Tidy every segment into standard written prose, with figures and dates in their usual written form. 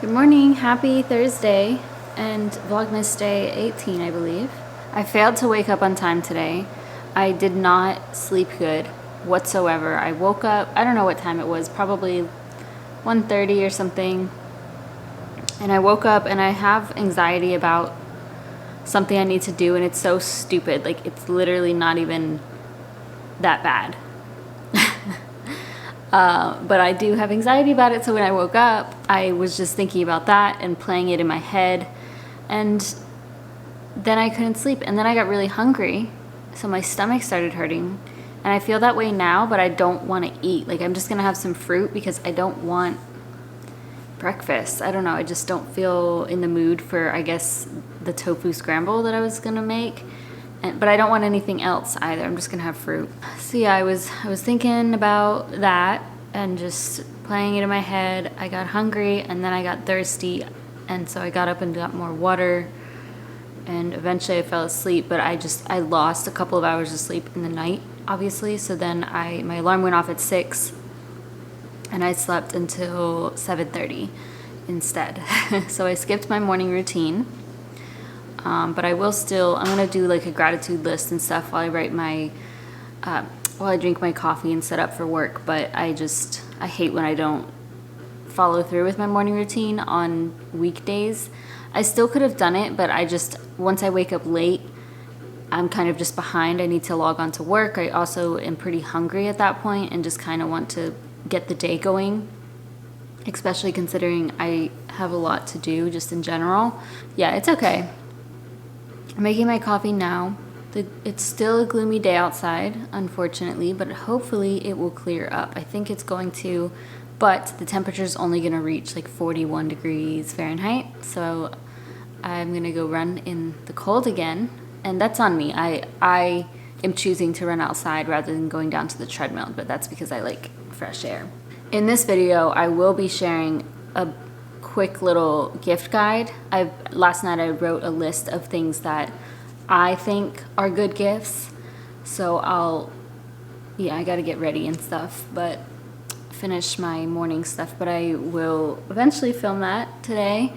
Good morning, happy Thursday and Vlogmas Day 18, I believe. I failed to wake up on time today. I did not sleep good whatsoever. I woke up, I don't know what time it was, probably 1:30 or something. And I woke up and I have anxiety about something I need to do, and it's so stupid. Like, it's literally not even that bad. But I do have anxiety about it, so when I woke up, I was just thinking about that and playing it in my head, and then I couldn't sleep, and then I got really hungry, so my stomach started hurting, and I feel that way now, but I don't want to eat. Like, I'm just gonna have some fruit because I don't want breakfast. I don't know, I just don't feel in the mood for, I guess, the tofu scramble that I was gonna make. But I don't want anything else either. I'm just gonna have fruit. So yeah, I was thinking about that and just playing it in my head. I got hungry and then I got thirsty, and so I got up and got more water, and eventually I fell asleep. But I lost a couple of hours of sleep in the night, obviously. So then my alarm went off at 6, and I slept until 7:30 instead. So I skipped my morning routine. But I will still, I'm gonna do like a gratitude list and stuff while I drink my coffee and set up for work. But I hate when I don't follow through with my morning routine on weekdays. I still could have done it, but once I wake up late, I'm kind of just behind. I need to log on to work. I also am pretty hungry at that point and just kind of want to get the day going, especially considering I have a lot to do just in general. Yeah, it's okay. I'm making my coffee now. It's still a gloomy day outside, unfortunately, but hopefully it will clear up. I think it's going to, but the temperature is only going to reach like 41 degrees Fahrenheit. So I'm going to go run in the cold again, and that's on me. I am choosing to run outside rather than going down to the treadmill, but that's because I like fresh air. In this video, I will be sharing a quick little gift guide. Last night I wrote a list of things that I think are good gifts. So I gotta get ready and stuff, but finish my morning stuff. But I will eventually film that today,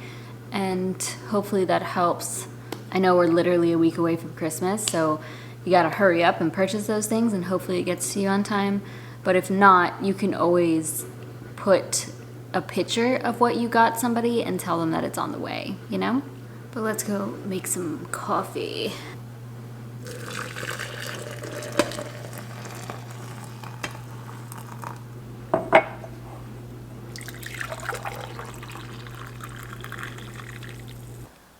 and hopefully that helps. I know we're literally a week away from Christmas, so you gotta hurry up and purchase those things, and hopefully it gets to you on time. But if not, you can always put a picture of what you got somebody and tell them that it's on the way, you know? But let's go make some coffee.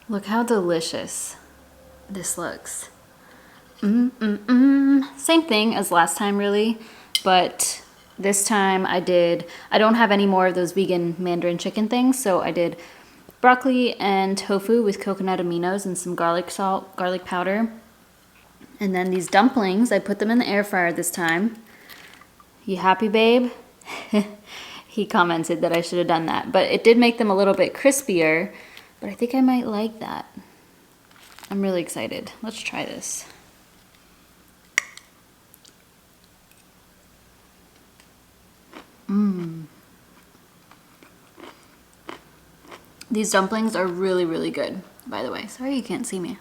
Look how delicious this looks. Same thing as last time, really, but this time I don't have any more of those vegan Mandarin chicken things, so I did broccoli and tofu with coconut aminos and some garlic salt, garlic powder. And then these dumplings, I put them in the air fryer this time. You happy, babe? He commented that I should have done that, but it did make them a little bit crispier, but I think I might like that. I'm really excited. Let's try this. These dumplings are really, really good, by the way. Sorry you can't see me.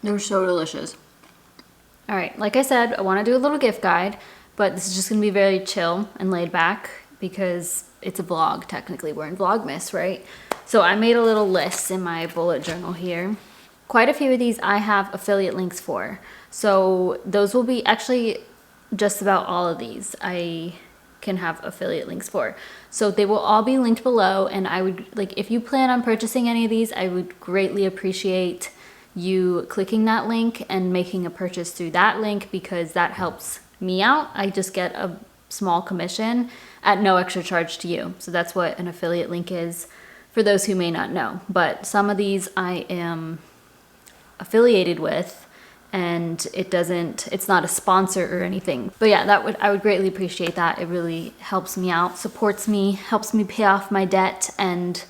They're so delicious. All right, like I said, I want to do a little gift guide, but this is just going to be very chill and laid back because it's a vlog, technically. We're in Vlogmas, right? So I made a little list in my bullet journal here. Quite a few of these I have affiliate links for. So those will be actually just about all of these I can have affiliate links for. So they will all be linked below, and I would, like, if you plan on purchasing any of these, I would greatly appreciate you clicking that link and making a purchase through that link, because that helps me out. I just get a small commission at no extra charge to you. So that's what an affiliate link is, for those who may not know. But some of these I am affiliated with, and it's not a sponsor or anything. But yeah, I would greatly appreciate that. It really helps me out, supports me, helps me pay off my debt and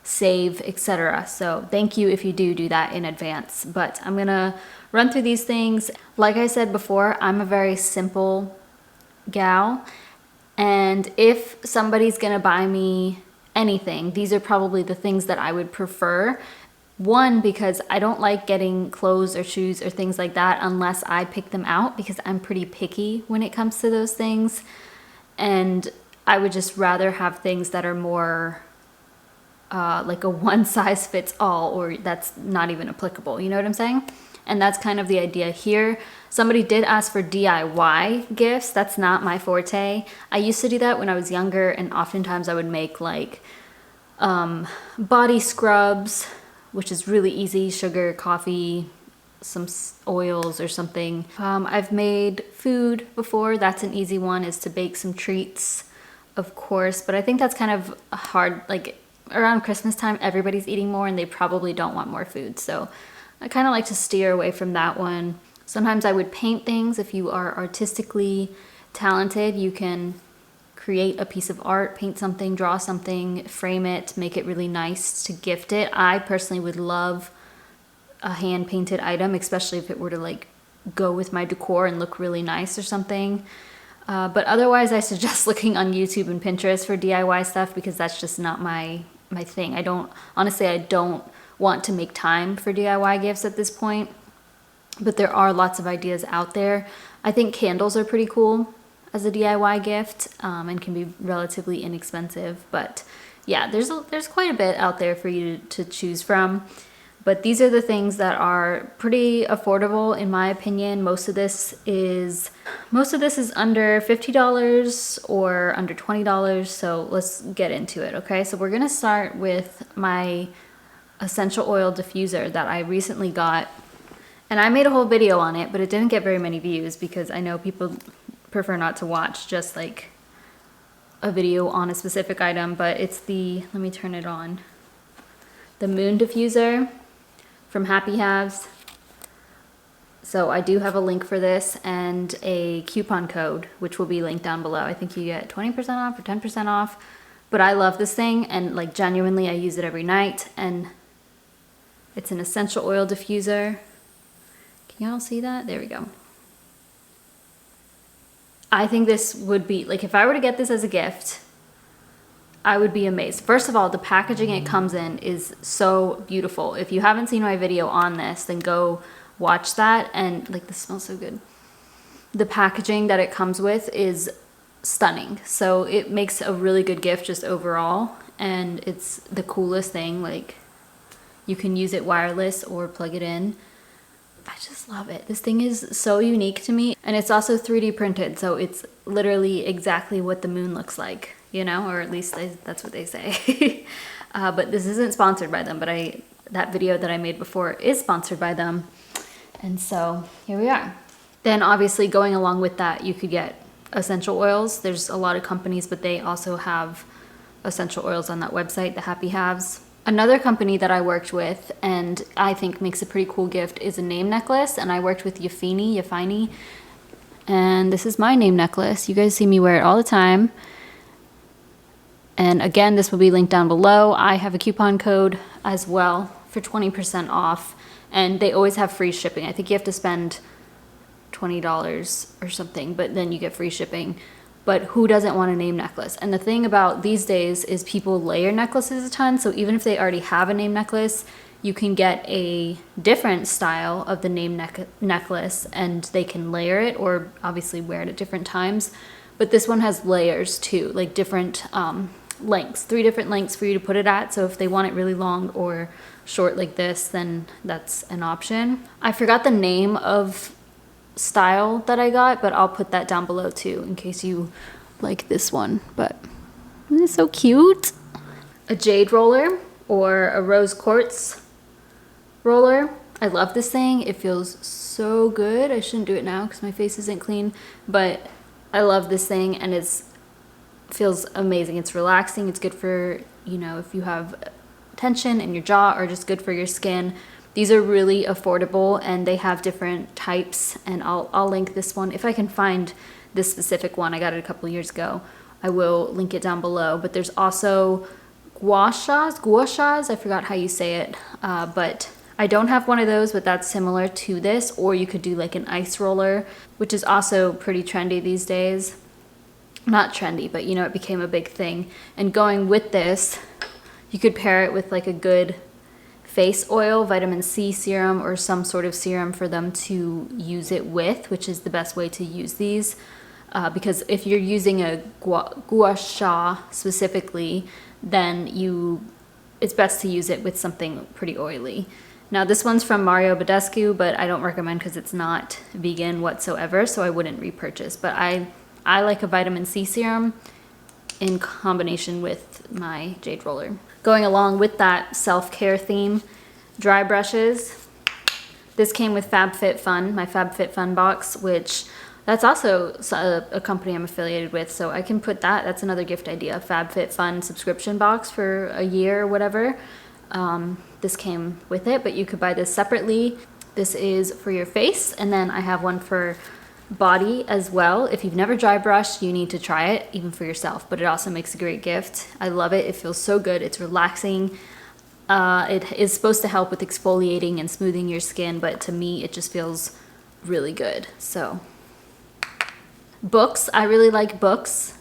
save, etc. So thank you if you do that in advance. But I'm gonna run through these things. Like I said before, I'm a very simple gal. And if somebody's gonna buy me anything, these are probably the things that I would prefer. One, because I don't like getting clothes or shoes or things like that unless I pick them out, because I'm pretty picky when it comes to those things. And I would just rather have things that are more like a one size fits all, or that's not even applicable. You know what I'm saying? And that's kind of the idea here. Somebody did ask for DIY gifts. That's not my forte. I used to do that when I was younger, and oftentimes I would make like body scrubs, which is really easy, sugar, coffee, some oils or something. I've made food before. That's an easy one, is to bake some treats, of course. But I think that's kind of hard, like around Christmas time, everybody's eating more and they probably don't want more food. So I kind of like to steer away from that one. Sometimes I would paint things. If you are artistically talented, you can create a piece of art, paint something, draw something, frame it, make it really nice to gift it. I personally would love a hand-painted item, especially if it were to like go with my decor and look really nice or something. But otherwise, I suggest looking on YouTube and Pinterest for DIY stuff, because that's just not my thing. I don't want to make time for DIY gifts at this point, but there are lots of ideas out there. I think candles are pretty cool as a DIY gift, and can be relatively inexpensive. But yeah, there's quite a bit out there for you to choose from. But these are the things that are pretty affordable in my opinion. Most of this is under $50 or under $20. So let's get into it, okay? So we're gonna start with my essential oil diffuser that I recently got. And I made a whole video on it, but it didn't get very many views because I know people prefer not to watch just like a video on a specific item. But it's let me turn it on, the Moon Diffuser from Happy Halves. So I do have a link for this and a coupon code, which will be linked down below. I think you get 20% off or 10% off. But I love this thing, and like genuinely I use it every night. And it's an essential oil diffuser. Can y'all see that? There we go. I think this would be, like, if I were to get this as a gift, I would be amazed. First of all, the packaging it comes in is so beautiful. If you haven't seen my video on this, then go watch that. And like, this smells so good. The packaging that it comes with is stunning. So it makes a really good gift just overall. And it's the coolest thing. Like, you can use it wireless or plug it in. I just love it. This thing is so unique to me. And it's also 3D printed. So it's literally exactly what the moon looks like, you know, or at least that's what they say. But this isn't sponsored by them, but that video that I made before is sponsored by them. And so here we are. Then obviously going along with that, you could get essential oils. There's a lot of companies, but they also have essential oils on that website, the Happy Halves. Another company that I worked with and I think makes a pretty cool gift is a name necklace. And I worked with Yafini. And this is my name necklace. You guys see me wear it all the time. And again, this will be linked down below. I have a coupon code as well for 20% off. And they always have free shipping. I think you have to spend $20 or something, but then you get free shipping. But who doesn't want a name necklace? And the thing about these days is people layer necklaces a ton. So even if they already have a name necklace, you can get a different style of the name necklace and they can layer it, or obviously wear it at different times. But this one has layers too, like different lengths, 3 different lengths for you to put it at. So if they want it really long or short like this, then that's an option. I forgot the name of style that I got, but I'll put that down below too in case you like this one. But isn't it so cute? A jade roller or a rose quartz roller. I love this thing. It feels so good. I shouldn't do it now because my face isn't clean, but I love this thing and it feels amazing. It's relaxing. It's good for, you know, if you have tension in your jaw, or just good for your skin. These are really affordable and they have different types, and I'll link this one. If I can find this specific one, I got it a couple years ago, I will link it down below. But there's also gua shas, I forgot how you say it, but I don't have one of those, but that's similar to this. Or you could do like an ice roller, which is also pretty trendy these days. not trendy, but you know, it became a big thing. And going with this, you could pair it with like a good face oil, vitamin C serum, or some sort of serum for them to use it with, which is the best way to use these. Because if you're using a gua sha specifically, then it's best to use it with something pretty oily. Now this one's from Mario Badescu, but I don't recommend because it's not vegan whatsoever, so I wouldn't repurchase. But I like a vitamin C serum in combination with my jade roller. Going along with that self-care theme, dry brushes. This came with FabFitFun, my FabFitFun box, which that's also a company I'm affiliated with, so I can put that. That's another gift idea, FabFitFun subscription box for a year or whatever. This came with it, but you could buy this separately. This is for your face, and then I have one for body as well. If you've never dry brushed, you need to try it, even for yourself, but it also makes a great gift. I love it. It feels so good. It's relaxing. It is supposed to help with exfoliating and smoothing your skin, but to me, it just feels really good. So, books. I really like books.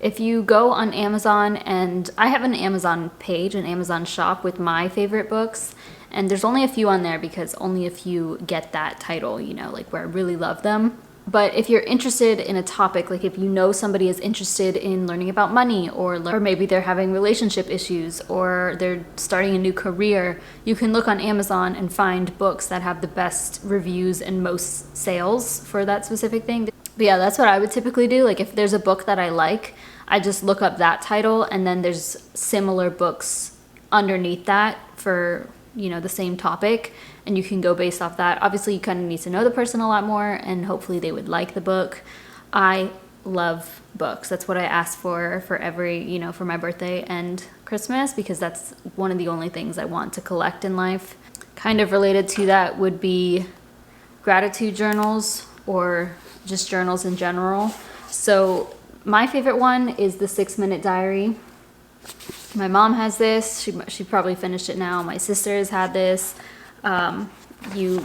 If you go on Amazon, and I have an Amazon page, an Amazon shop with my favorite books, and there's only a few on there because only a few get that title, you know, like where I really love them. But if you're interested in a topic, like if you know somebody is interested in learning about money, or maybe they're having relationship issues, or they're starting a new career, you can look on Amazon and find books that have the best reviews and most sales for that specific thing. But yeah, that's what I would typically do. Like if there's a book that I like, I just look up that title, and then there's similar books underneath that for, you know, the same topic, and you can go based off that. Obviously, you kind of need to know the person a lot more, and hopefully they would like the book. I love books. That's what I ask for every, you know, for my birthday and Christmas, because that's one of the only things I want to collect in life. Kind of related to that would be gratitude journals, or just journals in general. So my favorite one is the 6-minute diary. My mom has this. She probably finished it now. My sister has had this. You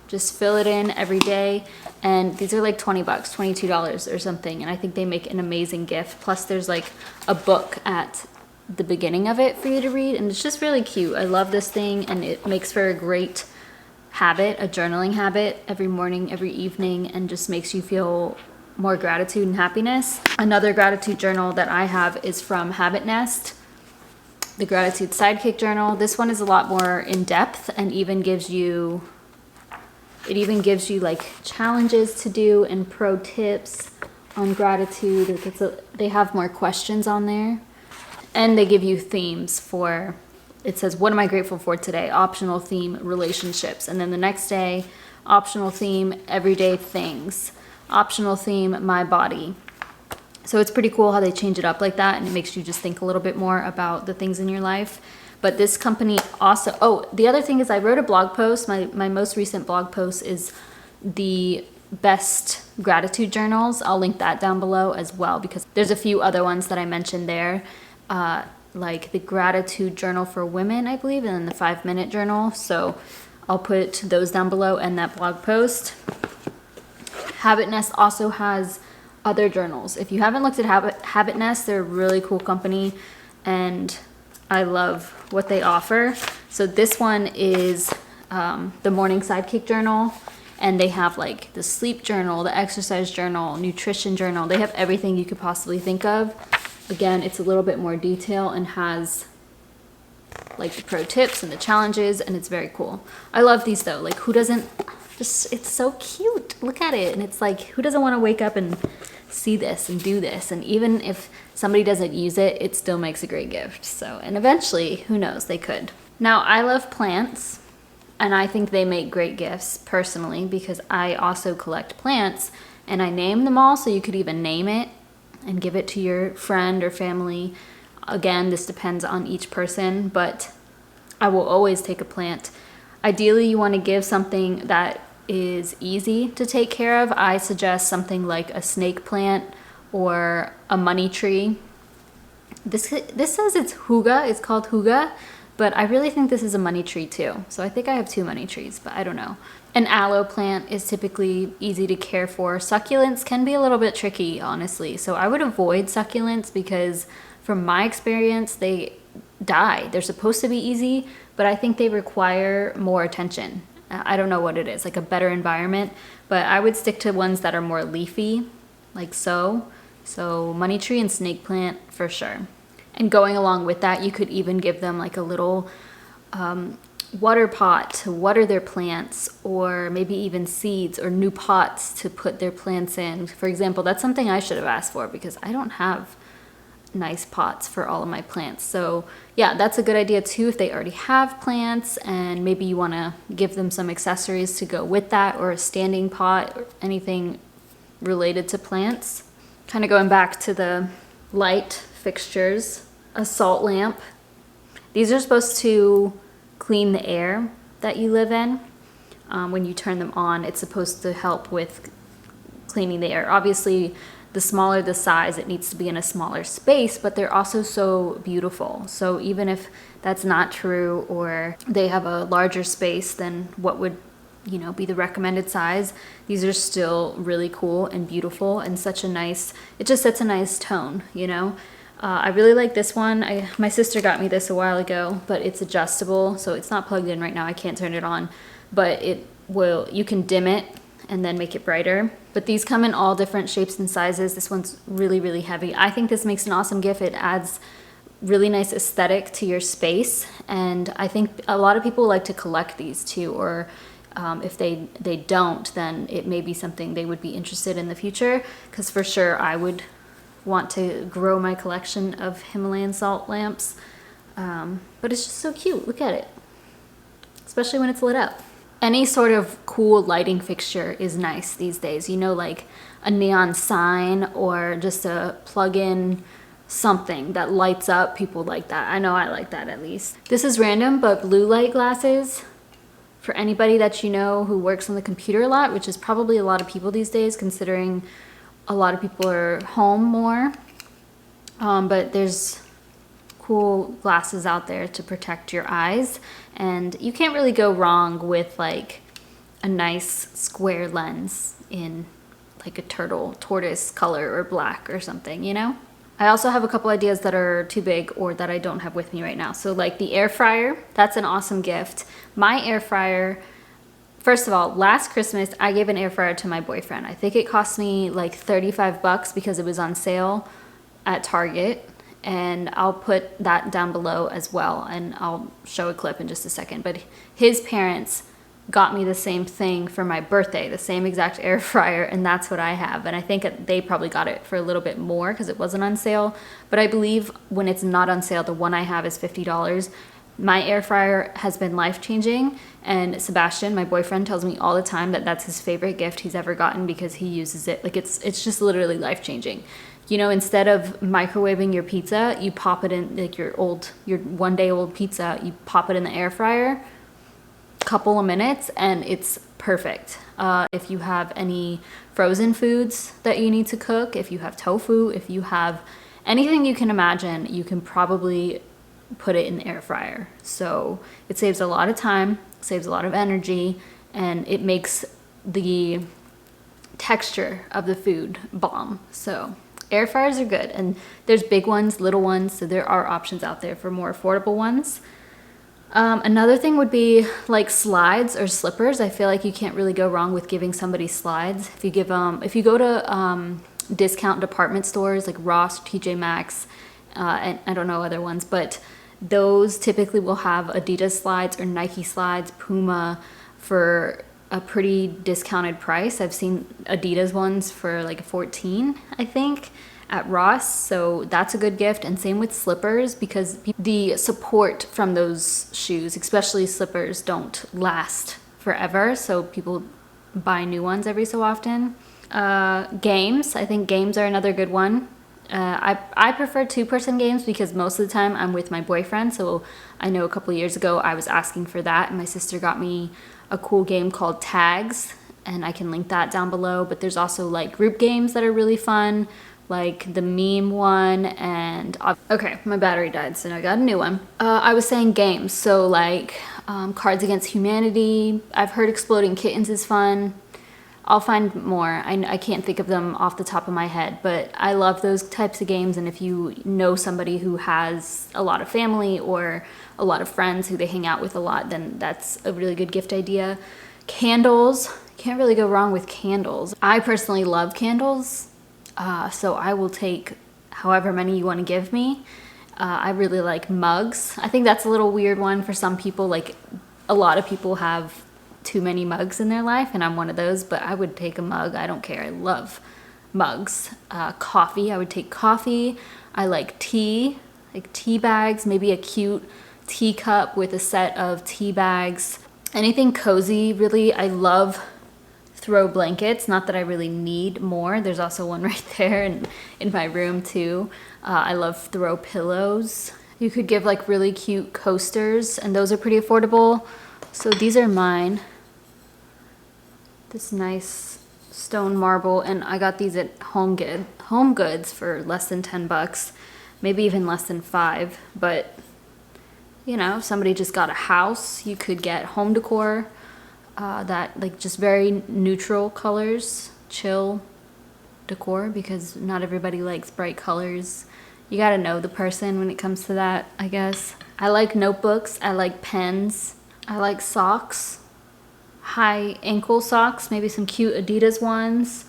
just fill it in every day, and these are like 20 bucks, $22 or something, and I think they make an amazing gift. Plus there's like a book at the beginning of it for you to read, and it's just really cute. I love this thing, and it makes for a great habit, a journaling habit every morning, every evening, and just makes you feel more gratitude and happiness. Another gratitude journal that I have is from Habit Nest, the Gratitude Sidekick Journal. This one is a lot more in depth, and even gives you like challenges to do and pro tips on gratitude. They have more questions on there, and they give you themes for, it says, what am I grateful for today? Optional theme, relationships. And then the next day, optional theme, everyday things. Optional theme, my body. So it's pretty cool how they change it up like that, and it makes you just think a little bit more about the things in your life. But this company also, oh, the other thing is I wrote a blog post. My most recent blog post is the best gratitude journals. I'll link that down below as well, because there's a few other ones that I mentioned there, like the gratitude journal for women, I believe, and then the 5-minute journal. So I'll put those down below and that blog post. Habit Nest also has other journals. If you haven't looked at Habit Nest, they're a really cool company, and I love what they offer. So this one is the Morning Sidekick Journal, and they have like the sleep journal, the exercise journal, nutrition journal. They have everything you could possibly think of. Again, it's a little bit more detail and has like the pro tips and the challenges, and it's very cool. I love these though. Like, who doesn't? Just, it's so cute. Look at it, and it's like, who doesn't want to wake up and see this and do this? And even if somebody doesn't use it, it still makes a great gift. So, and eventually, who knows, they could. Now, I love plants, and I think they make great gifts personally, because I also collect plants, and I name them all, so you could even name it and give it to your friend or family. Again, this depends on each person, but I will always take a plant. Ideally, you want to give something that is easy to take care of. I suggest something like a snake plant or a money tree. This says it's hygge. It's called hygge, But I really think this is a money tree too. So I think I have 2 money trees, but I don't know. An aloe plant is typically easy to care for. Succulents can be a little bit tricky, honestly. So I would avoid succulents because from my experience, they die. They're supposed to be easy, but I think they require more attention. I don't know what it is, like a better environment, but I would stick to ones that are more leafy, like so. So money tree and snake plant for sure. And going along with that, you could even give them like a little water pot to water their plants, or maybe even seeds or new pots to put their plants in. For example, that's something I should have asked for because I don't have nice pots for all of my plants. So yeah, that's a good idea too if they already have plants and maybe you want to give them some accessories to go with that, or a standing pot or anything related to plants. Kind of going back to the light fixtures, a salt lamp. These are supposed to clean the air that you live in. When you turn them on, it's supposed to help with cleaning the air. Obviously, the smaller the size, it needs to be in a smaller space, but they're also so beautiful. So even if that's not true, or they have a larger space than what would, you know, be the recommended size, these are still really cool and beautiful and such a nice, it just sets a nice tone, you know. I really like this one. My sister got me this a while ago, but it's adjustable, so it's not plugged in right now. I can't turn it on, but you can dim it and then make it brighter. But these come in all different shapes and sizes. This one's really, really heavy. I think this makes an awesome gift. It adds really nice aesthetic to your space, and I think a lot of people like to collect these too, or if they don't, then it may be something they would be interested in the future, because for sure I would want to grow my collection of Himalayan salt lamps. But it's just so cute. Look at it, especially when it's lit up. Any sort of cool lighting fixture is nice these days, you know, like a neon sign or just a plug-in something that lights up. People like that. I know I like that at least. This is random, but blue light glasses for anybody that you know who works on the computer a lot, which is probably a lot of people these days considering a lot of people are home more. But there's cool glasses out there to protect your eyes, and you can't really go wrong with like a nice square lens in like a tortoise color or black or something, you know. I also have a couple ideas that are too big or that I don't have with me right now. So like the air fryer, that's an awesome gift. My air fryer, first of all, last Christmas I gave an air fryer to my boyfriend. I think it cost me like 35 bucks because it was on sale at Target. And I'll put that down below as well, and I'll show a clip in just a second. But his parents got me the same thing for my birthday, the same exact air fryer, and that's what I have. And I think they probably got it for a little bit more because it wasn't on sale. But I believe when it's not on sale, the one I have is $50. My air fryer has been life-changing, and Sebastian, my boyfriend, tells me all the time that that's his favorite gift he's ever gotten because he uses it. Like it's just literally life-changing. You know, instead of microwaving your pizza, you pop it in, like your 1-day-old pizza, you pop it in the air fryer, couple of minutes, and it's perfect. If you have any frozen foods that you need to cook, if you have tofu, if you have anything you can imagine, you can probably put it in the air fryer. So it saves a lot of time, saves a lot of energy, and it makes the texture of the food bomb. So air fryers are good, and there's big ones, little ones, so there are options out there for more affordable ones. Another thing would be like slides or slippers. I feel like you can't really go wrong with giving somebody slides. If you go to discount department stores like Ross, TJ Maxx, and I don't know other ones, but those typically will have Adidas slides or Nike slides, Puma, for a pretty discounted price. I've seen Adidas ones for like 14, I think, at Ross, so that's a good gift. And same with slippers, because the support from those shoes, especially slippers, don't last forever, so people buy new ones every so often. Games, I think games are another good one. I prefer two-person games because most of the time I'm with my boyfriend, so I know a couple of years ago I was asking for that, and my sister got me a cool game called Tags, and I can link that down below. But there's also like group games that are really fun, like the meme one, and okay, my battery died, so now I got a new one. I was saying games, so like Cards Against Humanity. I've heard Exploding Kittens is fun. I'll find more. I can't think of them off the top of my head, but I love those types of games. And if you know somebody who has a lot of family or a lot of friends who they hang out with a lot, then that's a really good gift idea. Candles. Can't really go wrong with candles. I personally love candles, so I will take however many you want to give me. I really like mugs. I think that's a little weird one for some people. Like, a lot of people have too many mugs in their life, and I'm one of those, but I would take a mug. I don't care. I love mugs. Coffee. I would take coffee. I like tea bags, maybe a cute teacup with a set of tea bags. Anything cozy, really. I love throw blankets. Not that I really need more. There's also one right there in my room too. I love throw pillows. You could give like really cute coasters, and those are pretty affordable. So these are mine. This nice stone marble, and I got these at Home Goods for less than 10 bucks, maybe even less than 5. But you know, if somebody just got a house, you could get home decor that like just very neutral colors, chill decor, because not everybody likes bright colors. You gotta know the person when it comes to that, I guess. I like notebooks. I like pens. I like socks. High ankle socks, maybe some cute Adidas ones.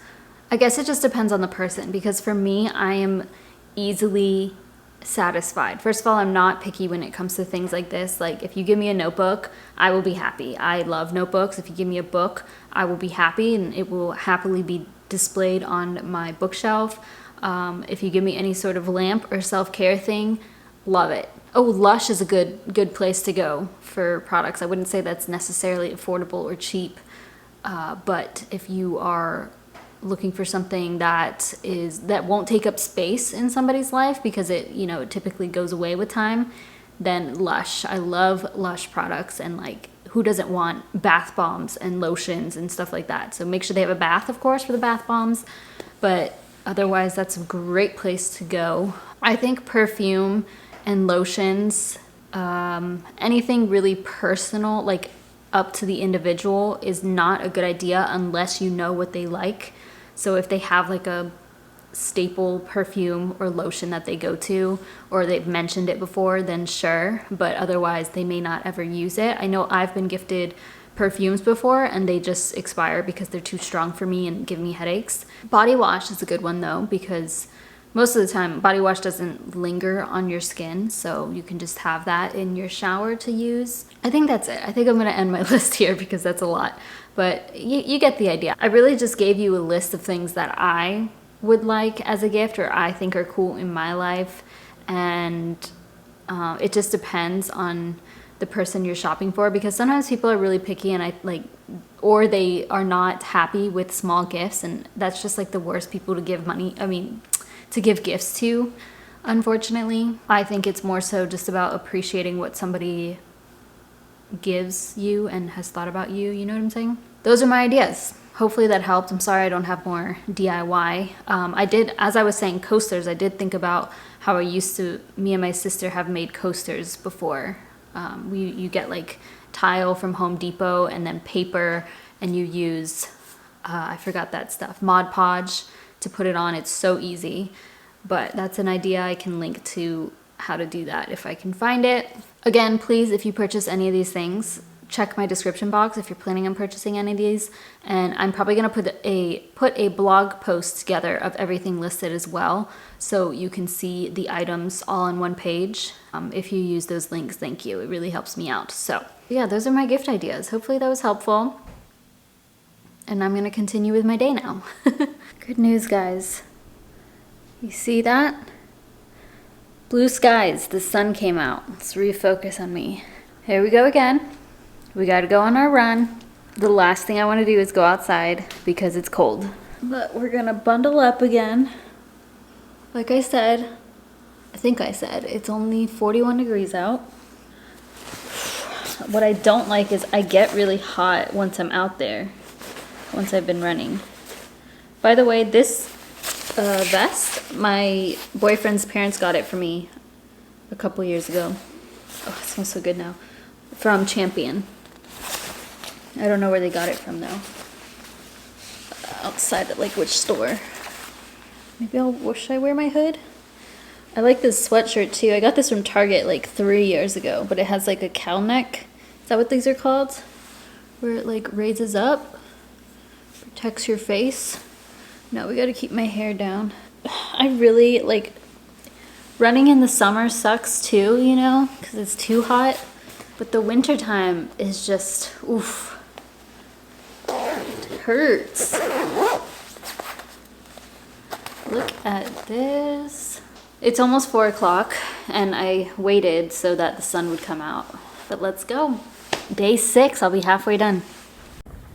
I guess it just depends on the person, because for me, I am easily satisfied. First of all, I'm not picky when it comes to things like this. Like, if you give me a notebook, I will be happy. I love notebooks. If you give me a book, I will be happy, and it will happily be displayed on my bookshelf. If you give me any sort of lamp or self-care thing, love it. Oh, Lush is a good place to go for products. I wouldn't say that's necessarily affordable or cheap, but if you are looking for something that won't take up space in somebody's life, because it typically goes away with time, then Lush. I love Lush products, and like, who doesn't want bath bombs and lotions and stuff like that? So make sure they have a bath, of course, for the bath bombs, but otherwise that's a great place to go. I think perfume and lotions, anything really personal, like up to the individual, is not a good idea unless you know what they like. So if they have like a staple perfume or lotion that they go to, or they've mentioned it before, then sure, but otherwise they may not ever use it. I know I've been gifted perfumes before and they just expire because they're too strong for me and give me headaches. Body wash is a good one though, because most of the time body wash doesn't linger on your skin, so you can just have that in your shower to use. I think that's it. I think I'm gonna end my list here because that's a lot, but you get the idea. I really just gave you a list of things that I would like as a gift, or I think are cool in my life, and it just depends on the person you're shopping for, because sometimes people are really picky and or they are not happy with small gifts, and that's just like the worst people to give to give gifts to, unfortunately. I think it's more so just about appreciating what somebody gives you and has thought about you, you know what I'm saying? Those are my ideas. Hopefully that helped. I'm sorry I don't have more DIY. I did, as I was saying, coasters, I did think about how me and my sister have made coasters before. You get like tile from Home Depot and then paper, and you use, I forgot that stuff, Mod Podge to put it on. It's so easy, but that's an idea. I can link to how to do that if I can find it. Again, please, if you purchase any of these things, check my description box if you're planning on purchasing any of these, and I'm probably gonna put a blog post together of everything listed as well, so you can see the items all on one page. If you use those links, thank you. It really helps me out. So yeah, those are my gift ideas. Hopefully that was helpful, and I'm gonna continue with my day now. Good news, guys. You see that? Blue skies, the sun came out. Let's refocus on me. Here we go again. We gotta go on our run. The last thing I wanna do is go outside because it's cold. But we're gonna bundle up again. Like I said, it's only 41 degrees out. What I don't like is I get really hot once I'm out there, once I've been running. By the way, this vest. My boyfriend's parents got it for me a couple years ago. Oh, it smells so good now. From Champion. I don't know where they got it from though. Outside of like which store. Maybe should I wear my hood? I like this sweatshirt too. I got this from Target like 3 years ago, but it has like a cowl neck. Is that what these are called? Where it like raises up, protects your face. No, we gotta keep my hair down. I really like, running in the summer sucks too, you know, because it's too hot. But the winter time is just, oof. It hurts. Look at this. It's almost 4 o'clock and I waited so that the sun would come out. But let's go. Day 6, I'll be halfway done.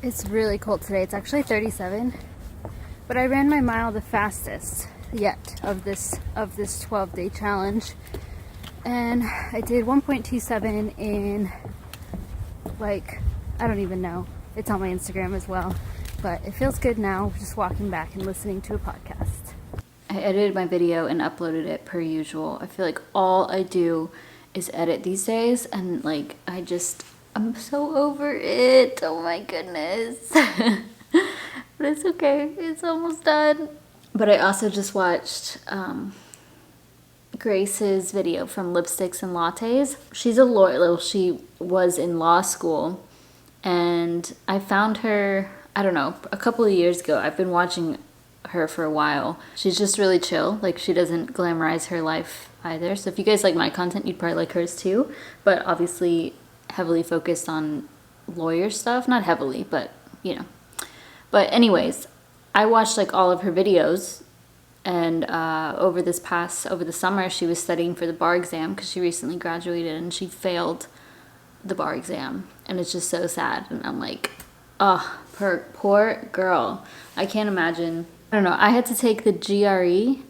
It's really cold today. It's actually 37. But I ran my mile the fastest yet of this 12-day challenge. And I did 1.27 in like, I don't even know. It's on my Instagram as well. But it feels good now just walking back and listening to a podcast. I edited my video and uploaded it per usual. I feel like all I do is edit these days and like I'm so over it. Oh my goodness. But it's okay. It's almost done. But I also just watched Grace's video from Lipsticks and Lattes. She's a lawyer. Well, she was in law school and I found her, I don't know, a couple of years ago. I've been watching her for a while. She's just really chill. Like, she doesn't glamorize her life either. So if you guys like my content, you'd probably like hers too. But obviously heavily focused on lawyer stuff. Not heavily, but you know. But anyways, I watched like all of her videos. And over the summer, she was studying for the bar exam because she recently graduated and she failed the bar exam. And it's just so sad. And I'm like, oh, poor girl. I can't imagine. I don't know. I had to take the GRE.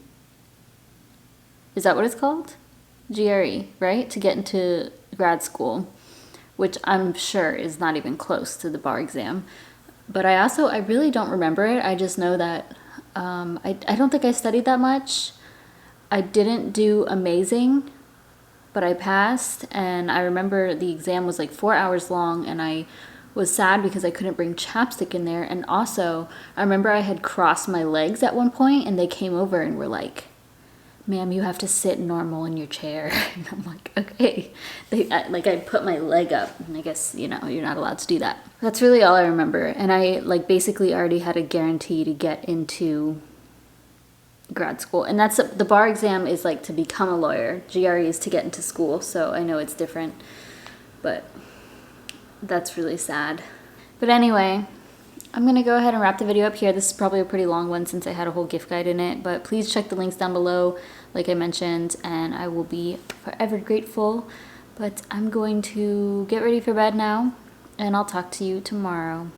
Is that what it's called? GRE, right? To get into grad school, which I'm sure is not even close to the bar exam. But I really don't remember it. I just know that I don't think I studied that much. I didn't do amazing, but I passed. And I remember the exam was like 4 hours long and I was sad because I couldn't bring chapstick in there. And also, I remember I had crossed my legs at one point and they came over and were like, ma'am, you have to sit normal in your chair. And I'm like, okay. I put my leg up and I guess, you know, you're not allowed to do that. That's really all I remember. And I like basically already had a guarantee to get into grad school. And that's the bar exam is like to become a lawyer. GRE is to get into school. So I know it's different, but that's really sad. But anyway, I'm gonna go ahead and wrap the video up here. This is probably a pretty long one since I had a whole gift guide in it, but please check the links down below, like I mentioned, and I will be forever grateful. But I'm going to get ready for bed now, and I'll talk to you tomorrow.